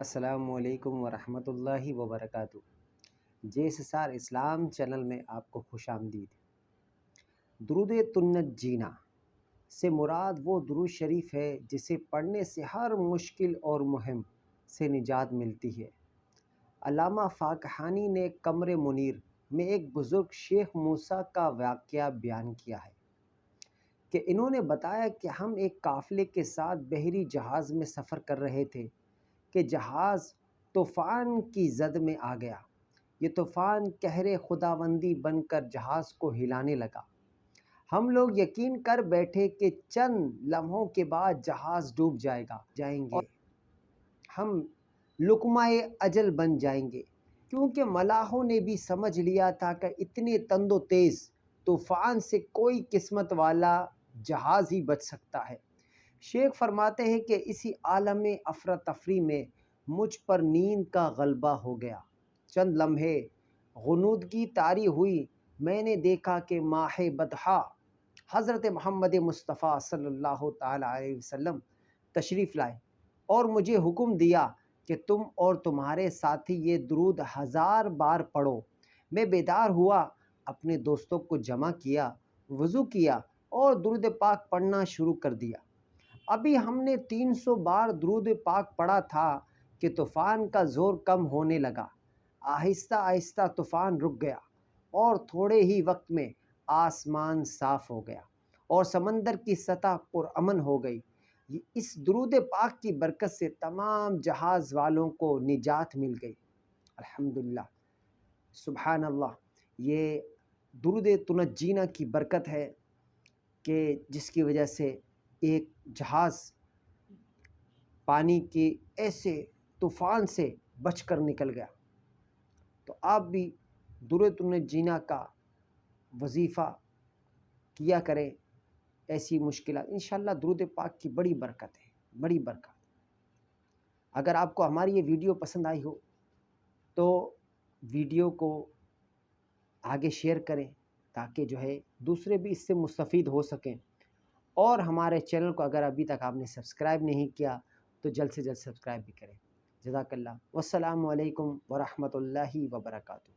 السلام علیکم ورحمۃ اللہ وبرکاتہ۔ JSSR اسلام چینل میں آپ کو خوش آمدید۔ درود تنجینا سے مراد وہ درود شریف ہے جسے پڑھنے سے ہر مشکل اور مہم سے نجات ملتی ہے۔ علامہ فاکہانی نے قمر منیر میں ایک بزرگ شیخ موسیٰ کا واقعہ بیان کیا ہے کہ انہوں نے بتایا کہ ہم ایک قافلے کے ساتھ بحری جہاز میں سفر کر رہے تھے کہ جہاز طوفان کی زد میں آ گیا۔ یہ طوفان قہر خداوندی بن کر جہاز کو ہلانے لگا۔ ہم لوگ یقین کر بیٹھے کہ چند لمحوں کے بعد جہاز ڈوب جائیں گے، ہم لقمہ اجل بن جائیں گے، کیونکہ ملاحوں نے بھی سمجھ لیا تھا کہ اتنے تند و تیز طوفان سے کوئی قسمت والا جہاز ہی بچ سکتا ہے۔ شیخ فرماتے ہیں کہ اسی عالم افراتفری میں مجھ پر نیند کا غلبہ ہو گیا۔ چند لمحے غنودگی طاری ہوئی، میں نے دیکھا کہ ماہ بدحا حضرت محمد مصطفیٰ صلی اللہ تعالیٰ علیہ وسلم تشریف لائے اور مجھے حکم دیا کہ تم اور تمہارے ساتھی یہ درود 1000 بار پڑھو۔ میں بیدار ہوا، اپنے دوستوں کو جمع کیا، وضو کیا اور درود پاک پڑھنا شروع کر دیا۔ ابھی ہم نے 300 بار درود پاک پڑھا تھا کہ طوفان کا زور کم ہونے لگا۔ آہستہ آہستہ طوفان رک گیا اور تھوڑے ہی وقت میں آسمان صاف ہو گیا اور سمندر کی سطح پرامن ہو گئی۔ اس درود پاک کی برکت سے تمام جہاز والوں کو نجات مل گئی۔ الحمدللہ، سبحان اللہ۔ یہ درود تنجینا کی برکت ہے کہ جس کی وجہ سے ایک جہاز پانی کے ایسے طوفان سے بچ کر نکل گیا۔ تو آپ بھی درود تنجینا کا وظیفہ کیا کریں، ایسی مشکلات انشاءاللہ درود پاک کی بڑی برکت ہے، بڑی برکت۔ اگر آپ کو ہماری یہ ویڈیو پسند آئی ہو تو ویڈیو کو آگے شیئر کریں تاکہ دوسرے بھی اس سے مستفید ہو سکیں، اور ہمارے چینل کو اگر ابھی تک آپ نے سبسکرائب نہیں کیا تو جلد سے جلد سبسکرائب بھی کریں۔ جزاک اللہ، والسلام علیکم ورحمۃ اللہ وبرکاتہ۔